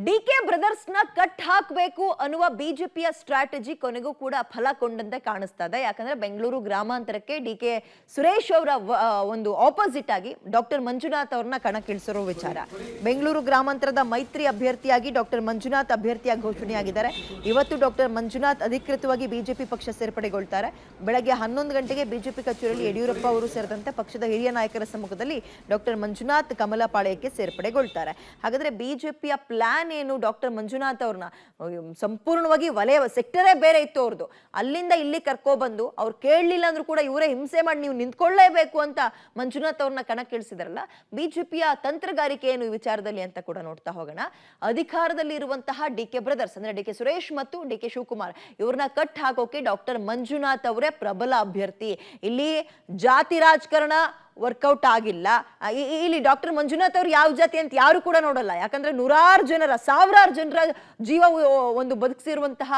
DK brothers ನ cut ಹಾಕಬೇಕು ಅನ್ನುವ ಬಿಜೆಪಿಯ ಸ್ಟ್ರಾಟಜಿ ಕೊನೆಗೂ ಕೂಡ ಫಲ ಕೊಂಡಂತೆ ಕಾಣಿಸ್ತಾ ಇದೆ. ಯಾಕಂದ್ರೆ ಬೆಂಗಳೂರು ಗ್ರಾಮಾಂತರಕ್ಕೆ ಡಿಕೆ ಸುರೇಶ್ ಅವರ ಒಂದು ಆಪೋಸಿಟ್ ಆಗಿ ಡಾಕ್ಟರ್ ಮಂಜುನಾಥ್ ಅವರನ್ನ ಕಣಕ್ಕಿಳಿಸಿರೋ ವಿಚಾರ. ಬೆಂಗಳೂರು ಗ್ರಾಮಾಂತರದ ಮೈತ್ರಿ ಅಭ್ಯರ್ಥಿಯಾಗಿ ಡಾಕ್ಟರ್ ಮಂಜುನಾಥ್ ಅಭ್ಯರ್ಥಿಯಾಗಿ ಘೋಷಣೆಯಾಗಿದ್ದಾರೆ. ಇವತ್ತು ಡಾಕ್ಟರ್ ಮಂಜುನಾಥ್ ಅಧಿಕೃತವಾಗಿ ಬಿಜೆಪಿ ಪಕ್ಷ ಸೇರ್ಪಡೆಗೊಳ್ತಾರೆ. ಬೆಳಗ್ಗೆ 11 ಗಂಟೆಗೆ ಬಿಜೆಪಿ ಕಚೇರಿಯಲ್ಲಿ ಯಡಿಯೂರಪ್ಪ ಅವರು ಸೇರಿದಂತೆ ಪಕ್ಷದ ಹಿರಿಯ ನಾಯಕರ ಸಮ್ಮುಖದಲ್ಲಿ ಡಾಕ್ಟರ್ ಮಂಜುನಾಥ್ ಕಮಲಪಾಳ್ಯಕ್ಕೆ ಸೇರ್ಪಡೆಗೊಳ್ತಾರೆ. ಹಾಗಾದ್ರೆ ಬಿಜೆಪಿಯ ಪ್ಲಾನ್ ಏನು? ಡಾಕ್ಟರ್ ಮಂಜುನಾಥ್ ಅವ್ರನ್ನ ಸಂಪೂರ್ಣವಾಗಿ ವಲಯ ಸೆಕ್ಟರೇ ಬೇರೆ ಇತ್ತು ಅವ್ರದ್ದು, ಅಲ್ಲಿಂದ ಇಲ್ಲಿ ಕರ್ಕೊಬಂದು ಅವ್ರು ಕೇಳಲಿಲ್ಲ ಅಂದ್ರೂ ಕೂಡ ಇವರೇ ಹಿಂಸೆ ಮಾಡಿ ನೀವು ನಿಂತ್ಕೊಳ್ಳೇಬೇಕು ಅಂತ ಮಂಜುನಾಥ್ ಅವ್ರನ್ನ ಕಣಕ್ಕಿಳಿಸಿದಾರಲ್ಲ. ಬಿಜೆಪಿಯ ತಂತ್ರಗಾರಿಕೆ ಏನು ಈ ವಿಚಾರದಲ್ಲಿ ಅಂತ ಕೂಡ ನೋಡ್ತಾ ಹೋಗೋಣ. ಅಧಿಕಾರದಲ್ಲಿ ಇರುವಂತಹ ಡಿಕೆ ಬ್ರದರ್ಸ್ ಅಂದ್ರೆ ಡಿಕೆ ಸುರೇಶ್ ಮತ್ತು ಡಿಕೆ ಶಿವಕುಮಾರ್ ಇವ್ರನ್ನ ಕಟ್ ಹಾಕೋಕೆ ಡಾಕ್ಟರ್ ಮಂಜುನಾಥ್ ಅವರೇ ಪ್ರಬಲ ಅಭ್ಯರ್ಥಿ. ಇಲ್ಲಿ ಜಾತಿ ರಾಜಕಾರಣ ವರ್ಕೌಟ್ ಆಗಿಲ್ಲ. ಇಲ್ಲಿ ಡಾಕ್ಟರ್ ಮಂಜುನಾಥ್ ಅವ್ರು ಯಾವ ಜಾತಿ ಅಂತ ಯಾರು ಕೂಡ ನೋಡಲ್ಲ. ಯಾಕಂದ್ರೆ ಸಾವಿರಾರು ಜನರ ಜೀವ ಒಂದು ಬದುಕಿಸಿರುವಂತಹ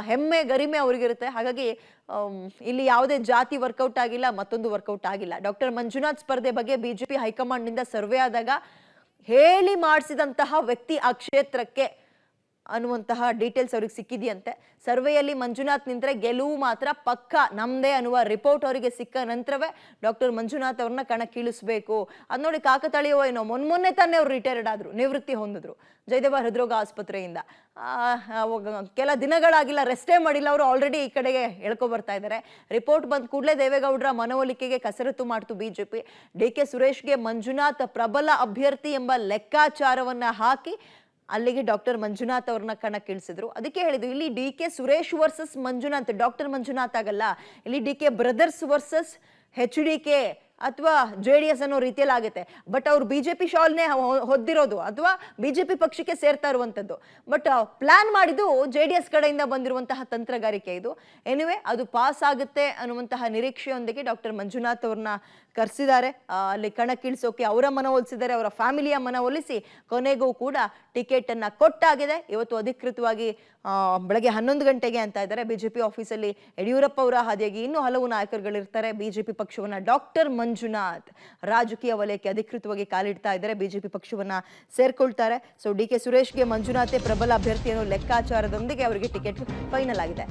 ಹೆಮ್ಮೆ ಗರಿಮೆ ಅವ್ರಿಗಿರುತ್ತೆ. ಹಾಗಾಗಿ ಇಲ್ಲಿ ಯಾವುದೇ ಜಾತಿ ವರ್ಕೌಟ್ ಆಗಿಲ್ಲ, ಮತ್ತೊಂದು ವರ್ಕೌಟ್ ಆಗಿಲ್ಲ. ಡಾಕ್ಟರ್ ಮಂಜುನಾಥ್ ಸ್ಪರ್ಧೆ ಬಗ್ಗೆ ಬಿಜೆಪಿ ಹೈಕಮಾಂಡ್ ನಿಂದ ಸರ್ವೆ ಆದಾಗ ಹೇಳಿ ಮಾಡಿಸಿದಂತಹ ವ್ಯಕ್ತಿ ಆ ಕ್ಷೇತ್ರಕ್ಕೆ ಅನ್ನುವಂತಹ ಡೀಟೇಲ್ಸ್ ಅವ್ರಿಗೆ ಸಿಕ್ಕಿದೆಯಂತೆ. ಸರ್ವೆಯಲ್ಲಿ ಮಂಜುನಾಥ್ ನಿಂತರೆ ಗೆಲುವು ಮಾತ್ರ ಪಕ್ಕ ನಮ್ದೇ ಅನ್ನುವ ರಿಪೋರ್ಟ್ ಅವರಿಗೆ ಸಿಕ್ಕ ನಂತರವೇ ಡಾಕ್ಟರ್ ಮಂಜುನಾಥ್ ಅವ್ರನ್ನ ಕಣಕ್ಕಿಳಿಸ್ಬೇಕು. ಅದ್ ನೋಡಿ ಕಾಕತಾಳೀಯೋ ಏನೋ ಮೊನ್ನೆ ತಾನೇ ಅವ್ರು ರಿಟೈರ್ಡ್ ಆದ್ರು, ನಿವೃತ್ತಿ ಹೊಂದಿದ್ರು ಜಯದೇವ ಹೃದ್ರೋಗ ಆಸ್ಪತ್ರೆಯಿಂದ. ಕೆಲ ದಿನಗಳಾಗಿಲ್ಲ, ರೆಸ್ಟೇ ಮಾಡಿಲ್ಲ, ಅವರು ಆಲ್ರೆಡಿ ಈ ಕಡೆಗೆ ಎಳ್ಕೊ ಬರ್ತಾ ಇದ್ದಾರೆ. ರಿಪೋರ್ಟ್ ಬಂದ ಕೂಡಲೇ ದೇವೇಗೌಡರ ಮನವೊಲಿಕೆಗೆ ಕಸರತ್ತು ಮಾಡ್ತು ಬಿಜೆಪಿ. ಡಿಕೆ ಸುರೇಶ್ಗೆ ಮಂಜುನಾಥ್ ಪ್ರಬಲ ಅಭ್ಯರ್ಥಿ ಎಂಬ ಲೆಕ್ಕಾಚಾರವನ್ನ ಹಾಕಿ ಅಲ್ಲಿಗೆ ಡಾಕ್ಟರ್ ಮಂಜುನಾಥ್ ಅವ್ರನ್ನ ಕಣಕ್ಕಿಳಿಸಿದ್ರು. ಅದಕ್ಕೆ ಹೇಳಿದ್ರು, ಇಲ್ಲಿ D K Suresh versus Manjunath, doctor Manjunath ಆಗಲ್ಲ. ಇಲ್ಲಿ D K brothers versus HDK ಅಥವಾ JDS ಅನ್ನೋ ರೀತಿಯಲ್ಲಿ ಆಗುತ್ತೆ. ಬಟ್ ಅವ್ರು ಬಿಜೆಪಿ ಶಾಲ್ನೇ ಹೊದ್ದಿರೋದು ಅಥವಾ ಬಿಜೆಪಿ ಪಕ್ಷಕ್ಕೆ ಸೇರ್ತಾ ಇರುವಂತದ್ದು. ಬಟ್ ಪ್ಲಾನ್ ಮಾಡಿದ್ದು JDS ಕಡೆಯಿಂದ ಬಂದಿರುವಂತಹ ತಂತ್ರಗಾರಿಕೆ ಇದು. ಎನಿವೆ ಅದು ಪಾಸ್ ಆಗುತ್ತೆ ಅನ್ನುವಂತಹ ನಿರೀಕ್ಷೆಯೊಂದಿಗೆ ಡಾಕ್ಟರ್ ಮಂಜುನಾಥ್ ಅವ್ರನ್ನ ಕರೆಸಿದ್ದಾರೆ. ಅಲ್ಲಿ ಕಣಕ್ಕಿಳಿಸೋಕೆ ಅವರ ಮನವೊಲಿಸಿದ್ದಾರೆ, ಅವರ ಫ್ಯಾಮಿಲಿಯ ಮನವೊಲಿಸಿ ಕೊನೆಗೂ ಕೂಡ ಟಿಕೆಟ್ ಅನ್ನ ಕೊಟ್ಟಾಗಿದೆ. ಇವತ್ತು ಅಧಿಕೃತವಾಗಿ ಬೆಳಗ್ಗೆ 11 ಗಂಟೆಗೆ ಅಂತ ಇದ್ದಾರೆ. ಬಿಜೆಪಿ ಆಫೀಸಲ್ಲಿ ಯಡಿಯೂರಪ್ಪ ಅವರ ಹಾದಿಯಾಗಿ ಇನ್ನೂ ಹಲವು ನಾಯಕರುಗಳಿರ್ತಾರೆ. ಬಿಜೆಪಿ ಪಕ್ಷವನ್ನ ಡಾಕ್ಟರ್ ಮಂಜುನಾಥ್ ರಾಜಕೀಯ ವಲಯಕ್ಕೆ ಅಧಿಕೃತವಾಗಿ ಕಾಲಿಡ್ತಾ ಇದ್ದಾರೆ, ಬಿಜೆಪಿ ಪಕ್ಷವನ್ನ ಸೇರ್ಕೊಳ್ತಾರೆ. ಸೊ ಡಿ ಕೆ ಸುರೇಶ್ಗೆ ಮಂಜುನಾಥೇ ಪ್ರಬಲ ಅಭ್ಯರ್ಥಿ ಅನ್ನೋ ಲೆಕ್ಕಾಚಾರದೊಂದಿಗೆ ಅವರಿಗೆ ಟಿಕೆಟ್ ಫೈನಲ್ ಆಗಿದೆ.